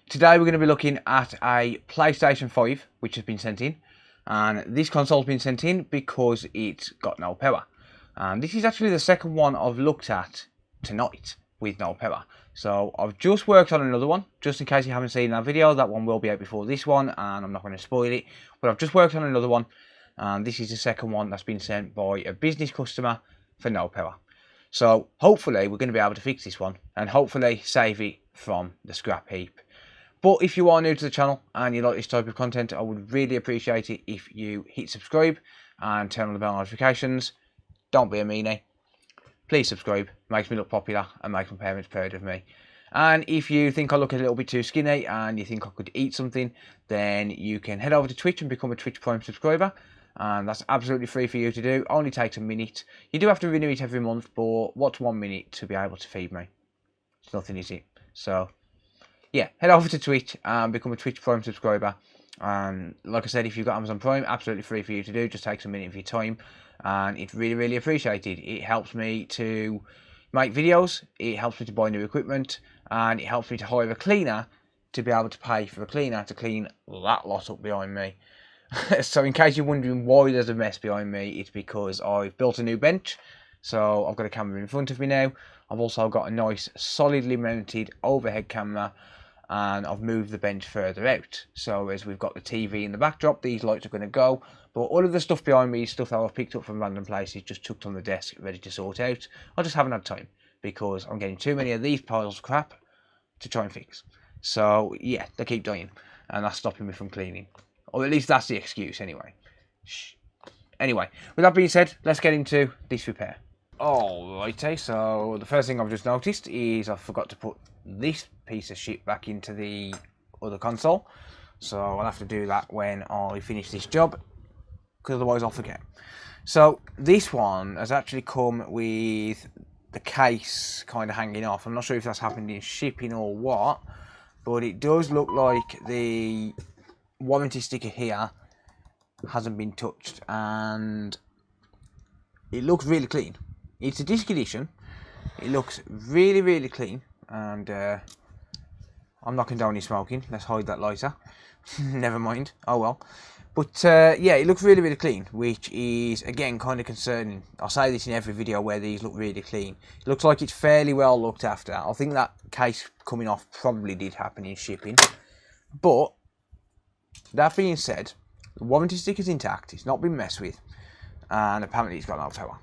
Today we're going to be looking at a PlayStation 5 which has been sent in, and this console's been sent in because it's got no power. And this is actually the second one I've looked at tonight with no power. So I've just worked on another one, just in case you haven't seen that video. That one will be out before this one and I'm not going to spoil it, but I've just worked on another one, and this is the second one that's been sent by a business customer for no power. So hopefully we're going to be able to fix this one and hopefully save it from the scrap heap. But if you are new to the channel and you like this type of content, I would really appreciate it if you hit subscribe and turn on the bell notifications. Don't be a meanie. Please subscribe. Makes me look popular and makes my parents proud of me. And if you think I look a little bit too skinny and you think I could eat something, then you can head over to Twitch and become a Twitch Prime subscriber. And that's absolutely free for you to do. Only takes a minute. You do have to renew it every month, but what's 1 minute to be able to feed me? It's nothing, is it? So yeah, head over to Twitch and become a Twitch Prime subscriber. And like I said, if you've got Amazon Prime, absolutely free for you to do. Just takes a minute of your time, and it's really, really appreciated. It helps me to make videos, it helps me to buy new equipment, and it helps me to hire a cleaner to be able to pay for a cleaner to clean that lot up behind me. So in case you're wondering why there's a mess behind me, it's because I've built a new bench. So I've got a camera in front of me now. I've also got a nice solidly mounted overhead camera, and I've moved the bench further out. So as we've got the TV in the backdrop, these lights are going to go. But all of the stuff behind me is stuff that I've picked up from random places, just chucked on the desk, ready to sort out. I just haven't had time because I'm getting too many of these piles of crap to try and fix. So yeah, they keep dying, and that's stopping me from cleaning. Or at least that's the excuse anyway. Shh. Anyway, with that being said, let's get into this repair. Alrighty, so the first thing I've just noticed is I forgot to put this piece of shit back into the other console. So I'll have to do that when I finish this job, because otherwise I'll forget. So this one has actually come with the case kind of hanging off. I'm not sure if that's happened in shipping or what, but it does look like the warranty sticker here hasn't been touched, and it looks really clean. It's a disc edition. It looks really, really clean, and I'm not condoning smoking. Let's hide that lighter. Never mind. Oh well. But yeah, it looks really, really clean, which is again kind of concerning. I'll say this in every video where these look really clean. It looks like it's fairly well looked after. I think that case coming off probably did happen in shipping. But that being said, the warranty sticker's intact. It's not been messed with, and apparently it's got no power.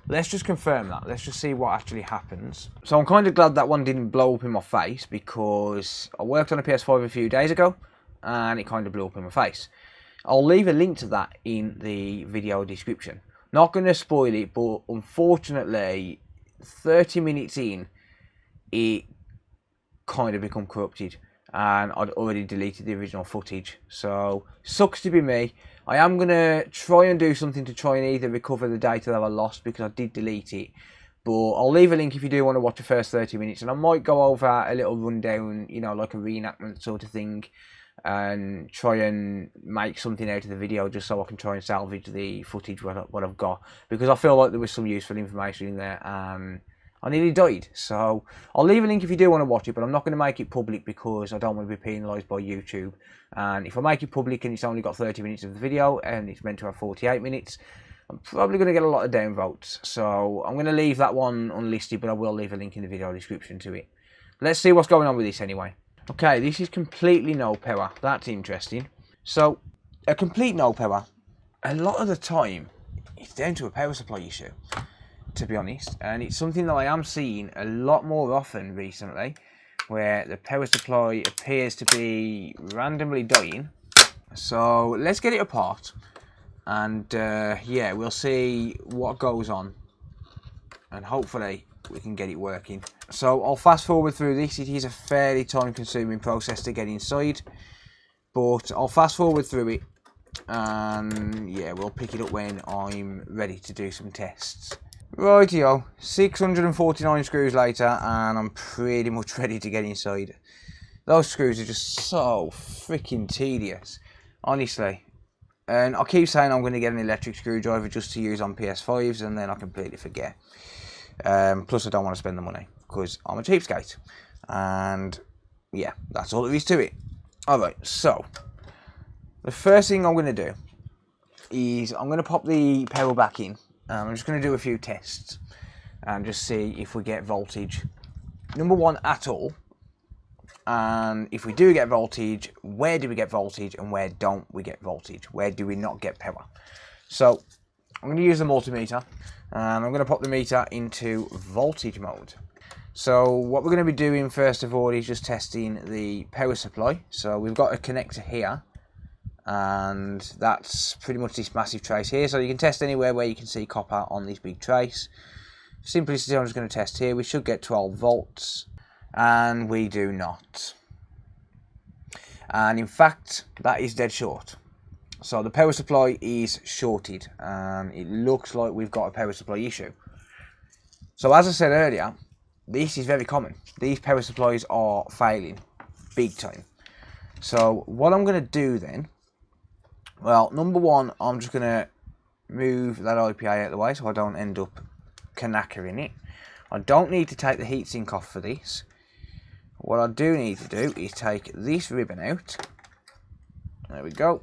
Let's just confirm that. Let's just see what actually happens. So I'm kind of glad that one didn't blow up in my face, because I worked on a PS5 a few days ago and it kind of blew up in my face. I'll leave a link to that in the video description. Not going to spoil it, but unfortunately 30 minutes in it kind of become corrupted, and I'd already deleted the original footage. So sucks to be me. I am going to try and do something to try and either recover the data that I lost, because I did delete it. But I'll leave a link if you do want to watch the first 30 minutes. And I might go over a little rundown, you know, like a reenactment sort of thing, and try and make something out of the video, just so I can try and salvage the footage what I've got. Because I feel like there was some useful information in there, and I nearly died. So I'll leave a link if you do want to watch it, but I'm not going to make it public because I don't want to be penalised by YouTube. And if I make it public and it's only got 30 minutes of the video and it's meant to have 48 minutes, I'm probably going to get a lot of downvotes. So I'm going to leave that one unlisted, but I will leave a link in the video description to it. Let's see what's going on with this anyway. Okay, this is completely no power. That's interesting. So a complete no power, a lot of the time, it's down to a power supply issue, to be honest, and it's something that I am seeing a lot more often recently, where the power supply appears to be randomly dying. So let's get it apart, and yeah, we'll see what goes on, and hopefully we can get it working. So I'll fast forward through this. It is a fairly time consuming process to get inside, but I'll fast forward through it, and yeah, we'll pick it up when I'm ready to do some tests. Rightio, 649 screws later, and I'm pretty much ready to get inside. Those screws are just so freaking tedious, honestly. And I keep saying I'm going to get an electric screwdriver just to use on PS5s, and then I completely forget. Plus I don't want to spend the money, because I'm a cheapskate. And yeah, that's all there is to it. Alright, so the first thing I'm going to do is I'm going to pop the power back in. I'm just going to do a few tests and just see if we get voltage, number one, at all. And if we do get voltage, where do we get voltage and where don't we get voltage? Where do we not get power? So I'm going to use the multimeter and I'm going to pop the meter into voltage mode. So what we're going to be doing first of all is just testing the power supply. So we've got a connector here, and that's pretty much this massive trace here. So you can test anywhere where you can see copper on this big trace. Simply, I'm just going to test here. We should get 12 volts, and we do not. And in fact, that is dead short. So the power supply is shorted, and it looks like we've got a power supply issue. So as I said earlier, this is very common. These power supplies are failing big time. So what I'm going to do then, well, number one, I'm just going to move that IPA out of the way so I don't end up knackering it. I don't need to take the heatsink off for this. What I do need to do is take this ribbon out. There we go.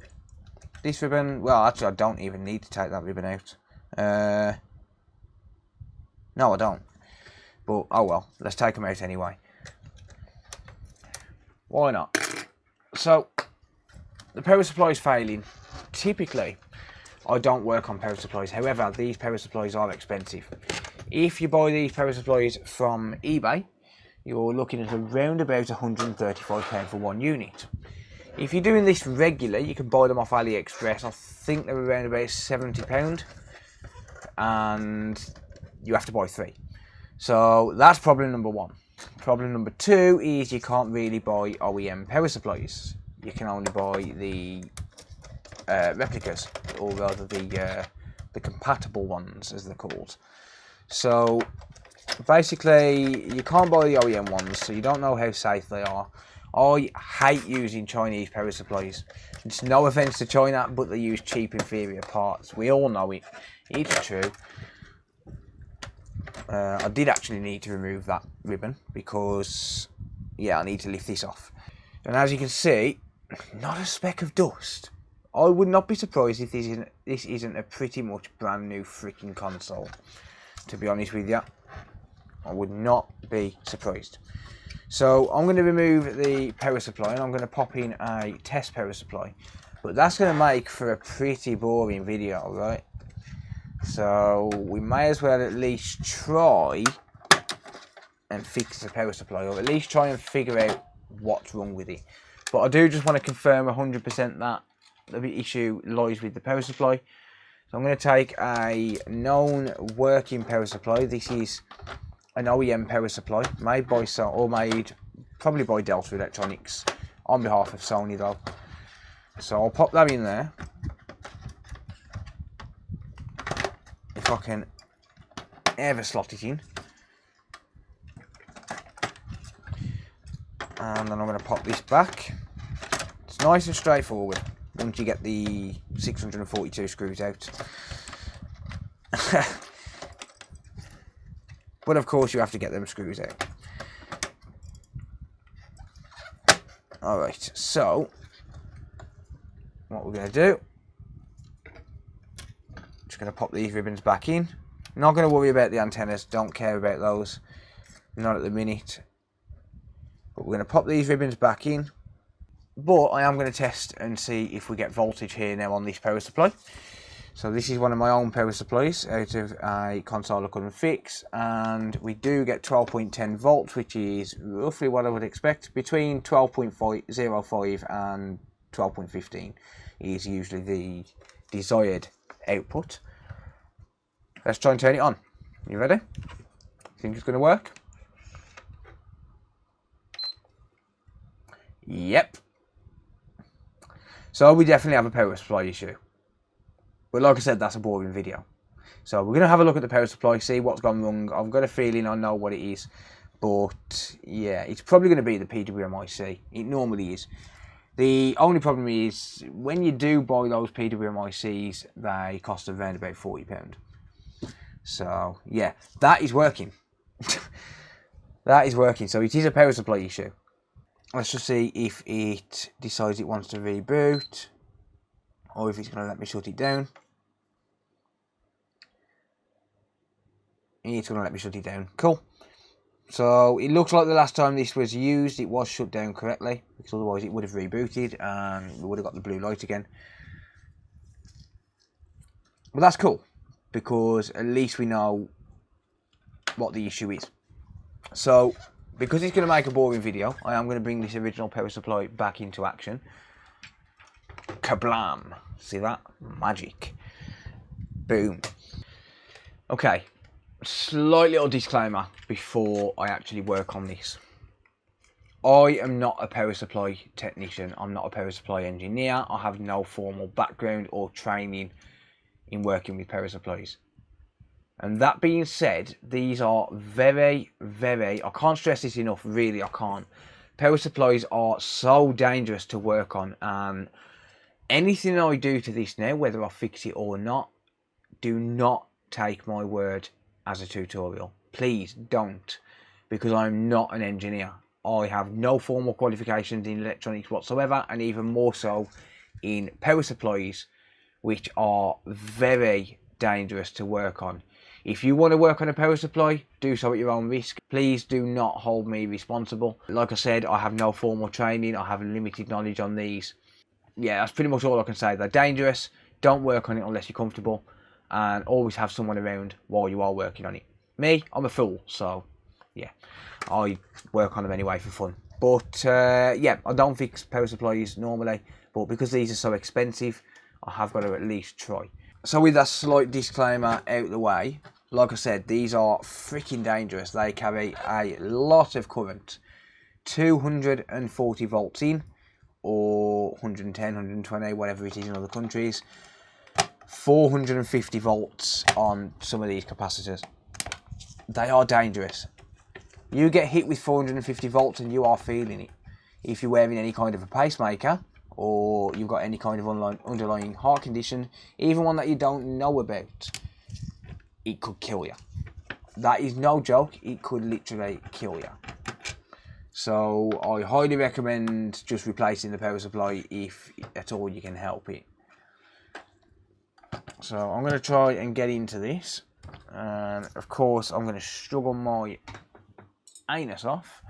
This ribbon, well, actually I don't even need to take that ribbon out. No, I don't. But, oh well, let's take them out anyway. Why not? So, the power supply is failing. Typically, I don't work on power supplies. However, these power supplies are expensive. If you buy these power supplies from eBay, you're looking at around about £135 for one unit. If you're doing this regularly, you can buy them off AliExpress. I think they're around about £70, and you have to buy 3. So that's problem number one. Problem number two is you can't really buy OEM power supplies. You can only buy the replicas, or rather the compatible ones, as they're called. So basically, you can't buy the OEM ones, so you don't know how safe they are. I hate using Chinese power supplies. It's no offence to China, but they use cheap, inferior parts. We all know it. It's true. I did actually need to remove that ribbon because, yeah, I need to lift this off. And as you can see, not a speck of dust. I would not be surprised if this isn't a pretty much brand new freaking console. To be honest with you, I would not be surprised. So I'm going to remove the power supply and I'm going to pop in a test power supply. But that's going to make for a pretty boring video, right? So we may as well at least try and fix the power supply, or at least try and figure out what's wrong with it. But I do just want to confirm 100% that the issue lies with the power supply. So I'm going to take a known working power supply. This is an OEM power supply made by probably by Delta Electronics on behalf of Sony though. So I'll pop that in there. If I can ever slot it in. And then I'm going to pop this back. It's nice and straightforward once you get the 642 screws out. But of course you have to get them screws out. Alright, so what we're going to do, just going to pop these ribbons back in. Not going to worry about the antennas, don't care about those, not at the minute. But we're going to pop these ribbons back in. But I am going to test and see if we get voltage here now on this power supply. So this is one of my own power supplies out of a console I couldn't fix, and we do get 12.10 volts, which is roughly what I would expect. Between 12.05 and 12.15 is usually the desired output. Let's try and turn it on. You ready? Think it's going to work? Yep. So we definitely have a power supply issue. But like I said, that's a boring video. So we're going to have a look at the power supply, see what's gone wrong. I've got a feeling I know what it is. But yeah, it's probably going to be the PWM IC. It normally is. The only problem is, when you do buy those PWM ICs, they cost around about £40. So yeah, that is working. That is working. So it is a power supply issue. Let's just see if it decides it wants to reboot, or if it's going to let me shut it down. It's going to let me shut it down. Cool. So it looks like the last time this was used, it was shut down correctly, because otherwise it would have rebooted and we would have got the blue light again. But that's cool, because at least we know what the issue is. So, because it's going to make a boring video, I am going to bring this original power supply back into action. Kablam! See that? Magic. Boom. Okay. Slight little disclaimer before I actually work on this. I am not a power supply technician. I'm not a power supply engineer. I have no formal background or training in working with power supplies. And that being said, these are very, very, I can't stress this enough, really, I can't. Power supplies are so dangerous to work on, and anything I do to this now, whether I fix it or not, do not take my word as a tutorial. Please don't, because I'm not an engineer. I have no formal qualifications in electronics whatsoever, and even more so in power supplies, which are very dangerous to work on. If you want to work on a power supply, do so at your own risk. Please do not hold me responsible. Like I said, I have no formal training. I have limited knowledge on these. Yeah, that's pretty much all I can say. They're dangerous. Don't work on it unless you're comfortable. And always have someone around while you are working on it. Me, I'm a fool. So, yeah, I work on them anyway for fun. But, yeah, I don't fix power supplies normally. But because these are so expensive, I have got to at least try. So with that slight disclaimer out of the way, like I said, these are freaking dangerous. They carry a lot of current. 240 volts in, or 110, 120, whatever it is in other countries. 450 volts on some of these capacitors. They are dangerous. You get hit with 450 volts and you are feeling it. If you're wearing any kind of a pacemaker, or you've got any kind of underlying heart condition, even one that you don't know about, it could kill you. That is no joke, it could literally kill you. So I highly recommend just replacing the power supply if at all you can help it. So I'm going to try and get into this, and of course I'm going to struggle my anus off.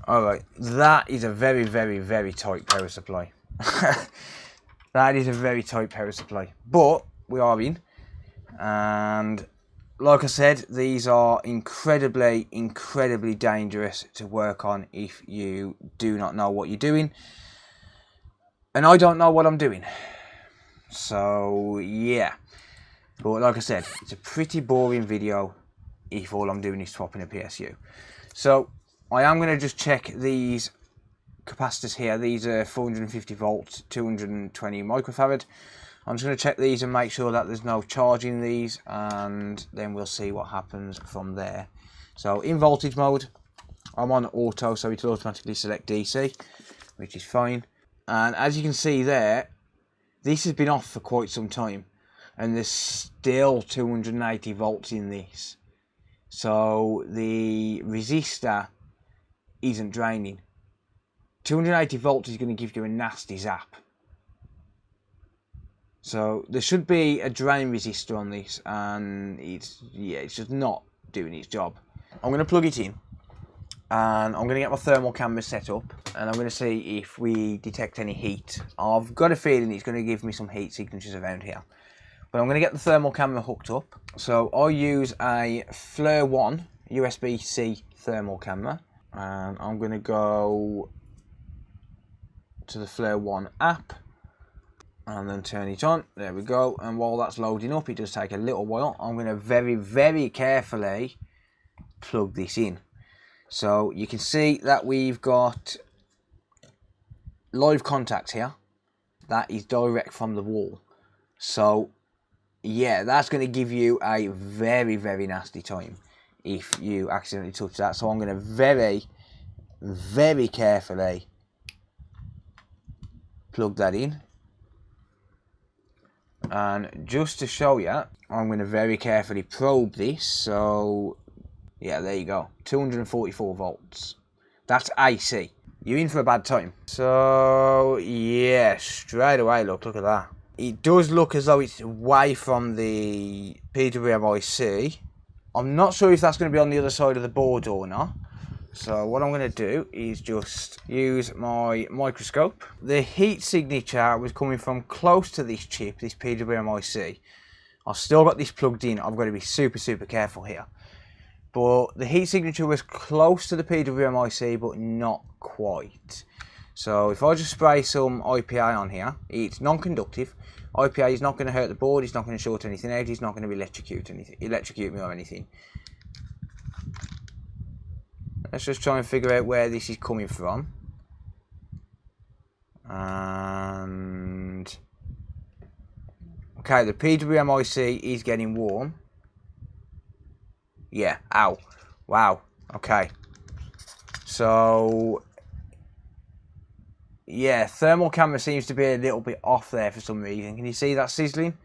Alright, that is a very, very, very tight power supply. That is a very tight power supply. But we are in. And like I said, these are incredibly, incredibly dangerous to work on if you do not know what you're doing. And I don't know what I'm doing. So, yeah. But like I said, it's a pretty boring video if all I'm doing is swapping a PSU. So, I am going to just check these capacitors here. These are 450 volts, 220 microfarad. I'm just going to check these and make sure that there's no charge in these, and then we'll see what happens from there. So in voltage mode, I'm on auto, so it'll automatically select DC, which is fine. And as you can see there, this has been off for quite some time, and there's still 280 volts in this. So the resistor isn't draining. 280 volts is going to give you a nasty zap. So there should be a drain resistor on this, and it's just not doing its job. I'm going to plug it in, and I'm going to get my thermal camera set up, and I'm going to see if we detect any heat. I've got a feeling it's going to give me some heat signatures around here. But I'm going to get the thermal camera hooked up. So I use a Flare 1 USB-C thermal camera, and I'm going to go to the Flare 1 app and then turn it on. There we go. And while that's loading up, it does take a little while. I'm going to very, very carefully plug this in. So you can see that we've got live contact here. That is direct from the wall. So yeah, that's going to give you a very, very nasty time if you accidentally touch that. So I'm going to very, very carefully plug that in. And just to show you, I'm going to very carefully probe this. So yeah, there you go, 244 volts. That's AC. You're in for a bad time. So yeah, straight away, look at that. It does look as though it's away from the PWM IC. I'm not sure if that's going to be on the other side of the board or not. So what I'm going to do is just use my microscope. The heat signature was coming from close to this chip, this PWM IC. I've still got this plugged in. I've got to be super careful here. But the heat signature was close to the PWM IC, but not quite. So if I just spray some IPA on here, it's non-conductive. IPA is not going to hurt the board, it's not going to short anything out, it's not going to electrocute me or anything. Let's just try and figure out where this is coming from. And okay, the PWM IC is getting warm. Yeah, ow. Wow. Okay. So yeah, thermal camera seems to be a little bit off there for some reason. Can you see that sizzling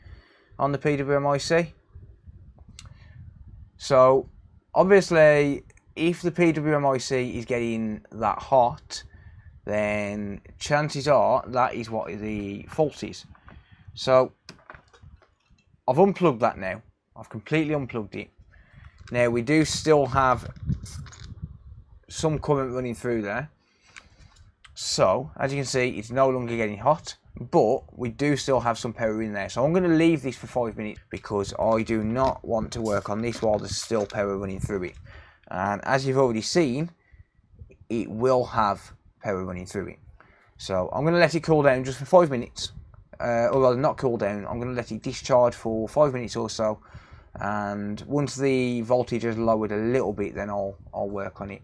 on the PWM IC? So obviously, if the PWM IC is getting that hot, then chances are that is what the fault is. So I've unplugged that now. I've completely unplugged it. Now we do still have some current running through there. So as you can see, it's no longer getting hot, but we do still have some power in there. So I'm going to leave this for 5 minutes because I do not want to work on this while there's still power running through it. And as you've already seen, it will have power running through it. So I'm going to let it cool down just for 5 minutes. Or rather, not cool down, I'm going to let it discharge for 5 minutes or so. And once the voltage has lowered a little bit, then I'll work on it.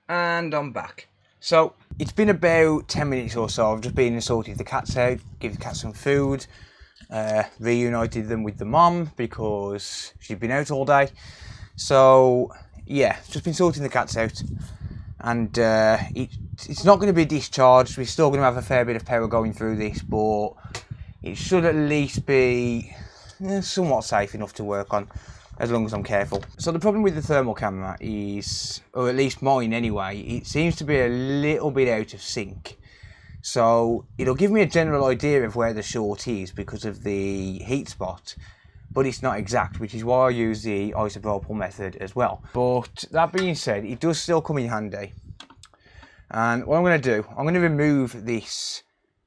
And I'm back. So it's been about 10 minutes or so. I've just been and sorted the cats out, give the cats some food, reunited them with the mum because she'd been out all day. So yeah, just been sorting the cats out, and it's not going to be discharged. We're still going to have a fair bit of power going through this, but it should at least be somewhat safe enough to work on, as long as I'm careful. So the problem with the thermal camera is, or at least mine anyway, it seems to be a little bit out of sync. So it'll give me a general idea of where the short is because of the heat spot, but it's not exact, which is why I use the isopropyl method as well. But that being said, it does still come in handy. And what I'm going to do, I'm going to remove this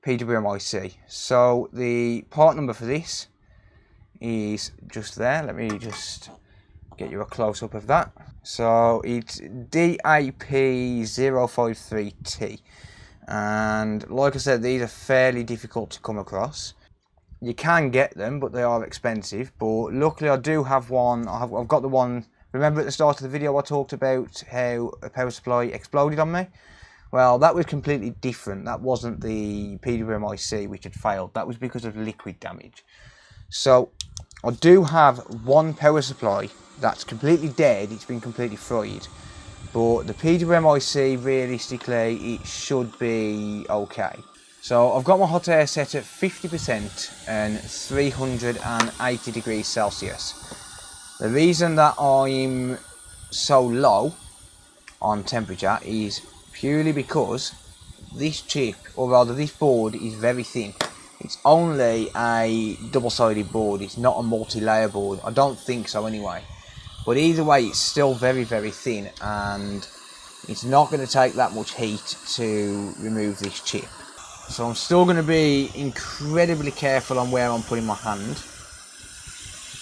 PWM IC. So the part number for this is just there. Let me just get you a close-up of that. So it's DAP053T. And like I said, these are fairly difficult to come across. You can get them, but they are expensive. But luckily I do have one. I've got the one. Remember at the start of the video I talked about how a power supply exploded on me? Well, that was completely different. That wasn't the PWM IC which had failed. That was because of liquid damage. So I do have one power supply that's completely dead. It's been completely fried. But the PWM IC, realistically, it should be okay. So I've got my hot air set at 50% and 380 degrees Celsius. The reason that I'm so low on temperature is purely because this chip, or rather this board, is very thin. It's only a double-sided board, it's not a multi-layer board. I don't think so anyway. But either way, it's still very thin, and it's not going to take that much heat to remove this chip. So I'm still going to be incredibly careful on where I'm putting my hand.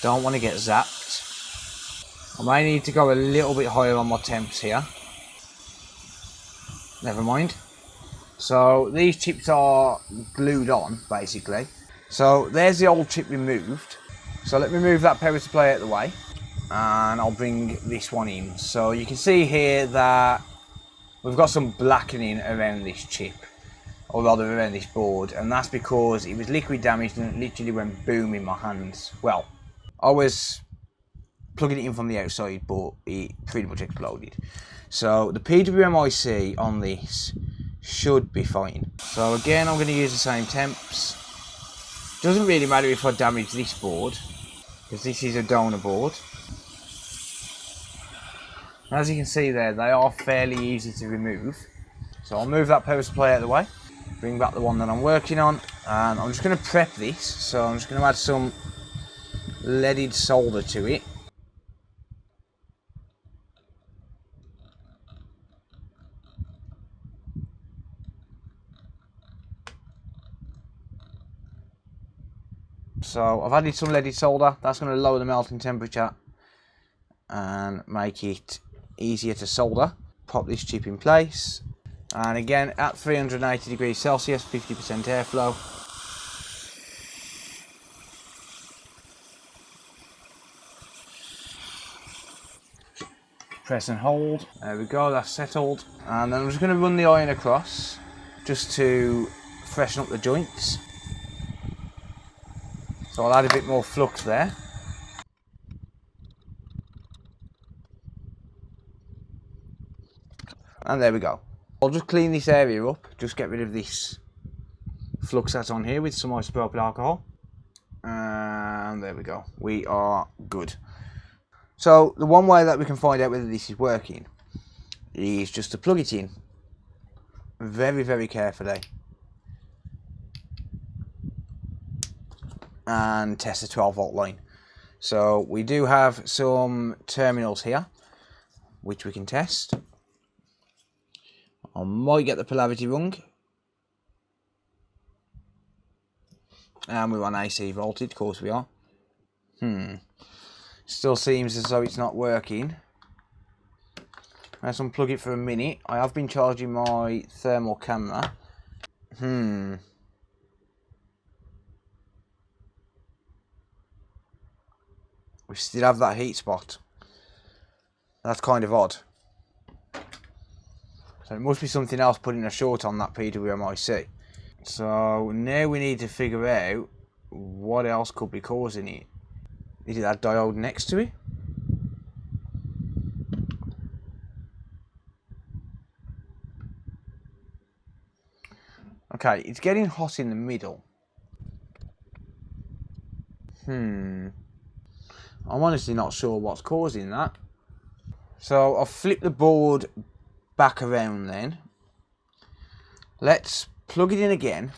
Don't want to get zapped. I may need to go a little bit higher on my temps here. Never mind. So these chips are glued on, basically. So there's the old chip removed. So let me move that power supply out of the way, and I'll bring this one in. So you can see here that we've got some blackening around this chip, or rather around this board, and that's because it was liquid damaged and it literally went boom in my hands. Well, I was plugging it in from the outside, but it pretty much exploded. So the PWM IC on this should be fine. So again, I'm going to use the same temps. Doesn't really matter if I damage this board, because this is a donor board. As you can see there, they are fairly easy to remove. So I'll move that power supply out of the way, bring back the one that I'm working on, and I'm just going to prep this. So I'm just going to add some leaded solder to it. So I've added some leaded solder. That's going to lower the melting temperature and make it easier to solder. Pop this chip in place, and again at 380 degrees Celsius, 50% airflow. Press and hold. There we go, that's settled. And then I'm just going to run the iron across just to freshen up the joints. So I'll add a bit more flux there. And there we go. I'll just clean this area up, just get rid of this flux that's on here with some isopropyl alcohol. And there we go. We are good. So the one way that we can find out whether this is working is just to plug it in very, very carefully and test the 12 volt line. So we do have some terminals here which we can test. I might get the polarity wrong. And we're on AC voltage, of course we are. Still seems as though it's not working. Let's unplug it for a minute. I have been charging my thermal camera. We still have that heat spot. That's kind of odd. So it must be something else putting a short on that PWM IC. So now we need to figure out what else could be causing it. Is it that diode next to it? Okay, it's getting hot in the middle. I'm honestly not sure what's causing that. So I'll flip the board back around then. Let's plug it in again.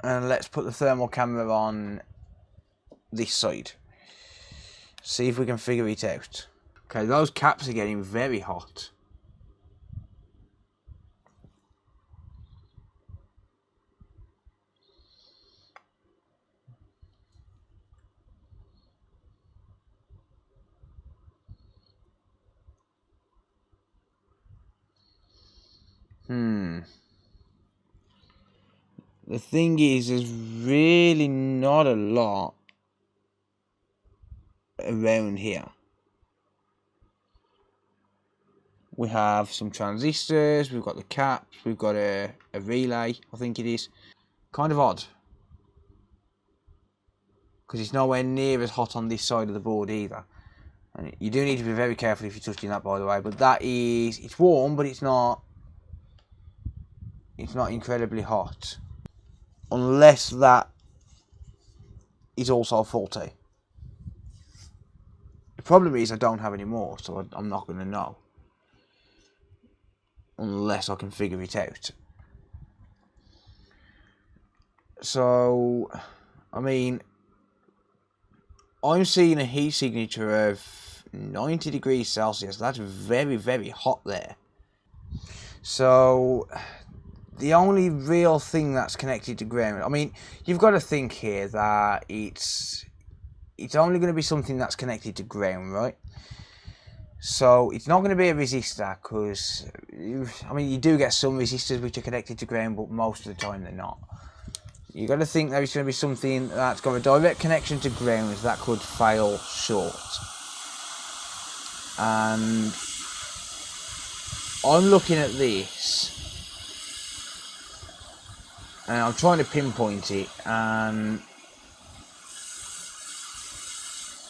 And let's put the thermal camera on this side. See if we can figure it out. Okay, those caps are getting very hot. The thing is, there's really not a lot around here. We have some transistors, we've got the caps, we've got a relay, I think it is. Kind of odd. Because it's nowhere near as hot on this side of the board either. And you do need to be very careful if you're touching that, by the way. But that is, it's warm, but it's not incredibly hot. Unless that is also faulty. The problem is I don't have any more, so I'm not going to know. Unless I can figure it out. So, I mean, I'm seeing a heat signature of 90 degrees Celsius. That's very, very hot there. So, the only real thing that's connected to ground, I mean, you've got to think here that it's only going to be something that's connected to ground, right? So it's not going to be a resistor, because, I mean, you do get some resistors which are connected to ground, but most of the time they're not. You've got to think that it's going to be something that's got a direct connection to ground that could fail short. And I'm looking at this, and I'm trying to pinpoint it, and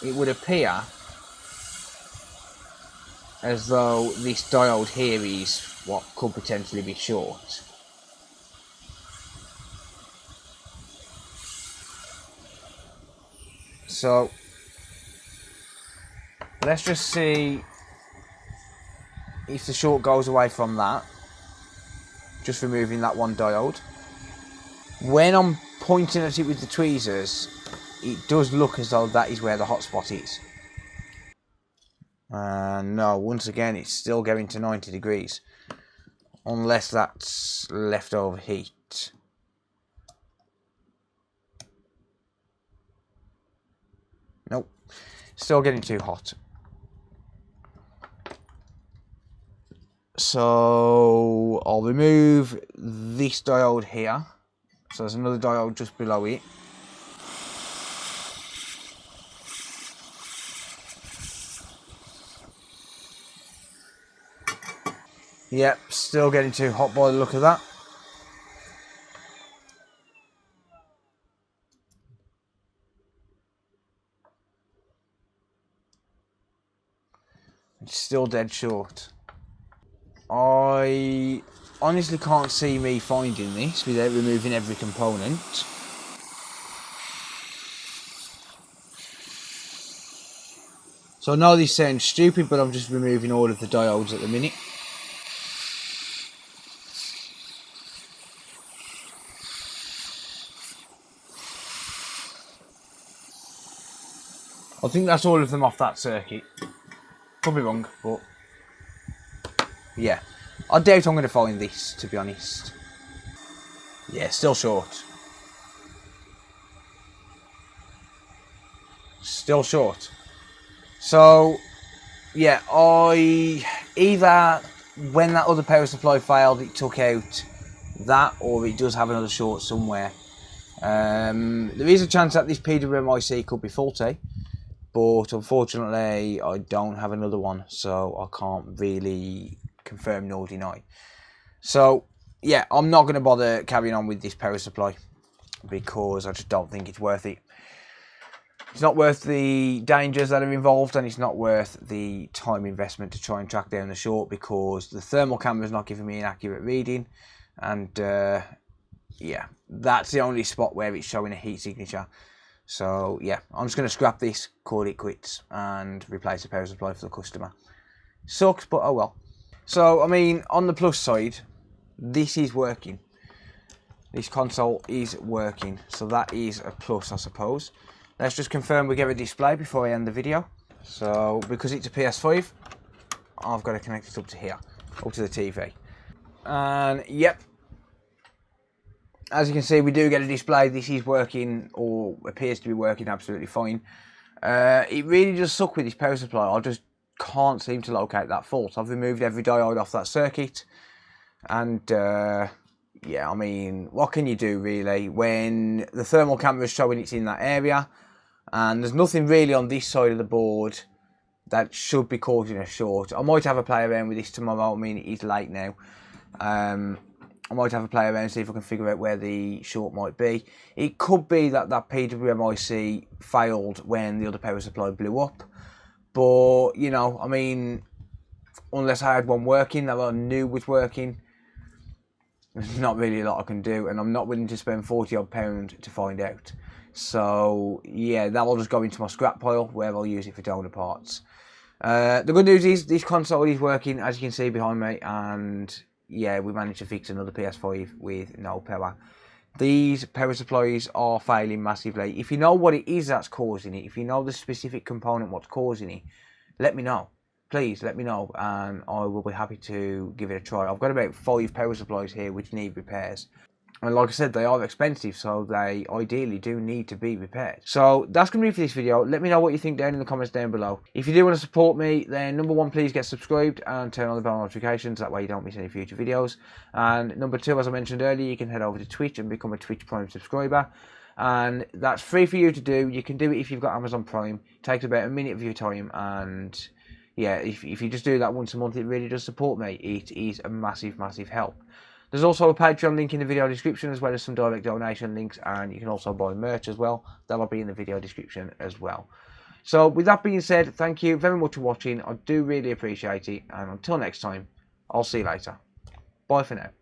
it would appear as though this diode here is what could potentially be short. So let's just see if the short goes away from that. Just removing that one diode. When I'm pointing at it with the tweezers, it does look as though that is where the hotspot is. No, once again, it's still going to 90 degrees. Unless that's leftover heat. Nope. Still getting too hot. So I'll remove this diode here. So there's another diode just below it. Yep, still getting too hot by the look of that. It's still dead short. I honestly can't see me finding this without removing every component. So I know this sounds stupid, but I'm just removing all of the diodes at the minute. I think that's all of them off that circuit. Could be wrong, but yeah. I doubt I'm going to find this, to be honest. Yeah, still short. Still short. So, yeah, either when that other power supply failed, it took out that, or it does have another short somewhere. There is a chance that this PWM IC could be faulty, but unfortunately I don't have another one, so I can't really confirm nor deny. So yeah, I'm not going to bother carrying on with this power supply because I just don't think it's worth it. It's not worth the dangers that are involved, and it's not worth the time investment to try and track down the short, because the thermal camera is not giving me an accurate reading, and yeah, that's the only spot where it's showing a heat signature. So yeah, I'm just going to scrap this, call it quits, and replace the power supply for the customer. Sucks, but oh well. So I mean, on the plus side, this is working. This console is working, so that is a plus, I suppose. Let's just confirm we get a display before I end the video. So because it's a PS5, I've got to connect it up to here, up to the TV. And yep, as you can see, we do get a display. This is working, or appears to be working absolutely fine. It really does suck with this power supply. I just can't seem to locate that fault. I've removed every diode off that circuit, and yeah, I mean, what can you do really when the thermal camera is showing it's in that area, and there's nothing really on this side of the board that should be causing a short. I might have a play around with this tomorrow. I mean, it is late now. I might have a play around and see if I can figure out where the short might be. It could be that that PWM IC failed when the other power supply blew up. But, you know, I mean, unless I had one working that I knew was working, there's not really a lot I can do. And I'm not willing to spend £40 odd to find out. So, yeah, that will just go into my scrap pile where I'll use it for donor parts. The good news is this console is working, as you can see behind me, and yeah, we managed to fix another PS5 with no power. These power supplies are failing massively. If you know what it is that's causing it, if you know the specific component what's causing it, let me know. Please let me know, and I will be happy to give it a try. I've got about 5 power supplies here which need repairs. And like I said, they are expensive, so they ideally do need to be repaired. So that's going to be for this video. Let me know what you think down in the comments down below. If you do want to support me, then number 1, please get subscribed and turn on the bell notifications. That way you don't miss any future videos. And number 2, as I mentioned earlier, you can head over to Twitch and become a Twitch Prime subscriber. And that's free for you to do. You can do it if you've got Amazon Prime. It takes about a minute of your time, and yeah, if you just do that once a month, it really does support me. It is a massive, massive help. There's also a Patreon link in the video description, as well as some direct donation links, and you can also buy merch as well. That'll be in the video description as well. So with that being said, thank you very much for watching. I do really appreciate it, and until next time, I'll see you later. Bye for now.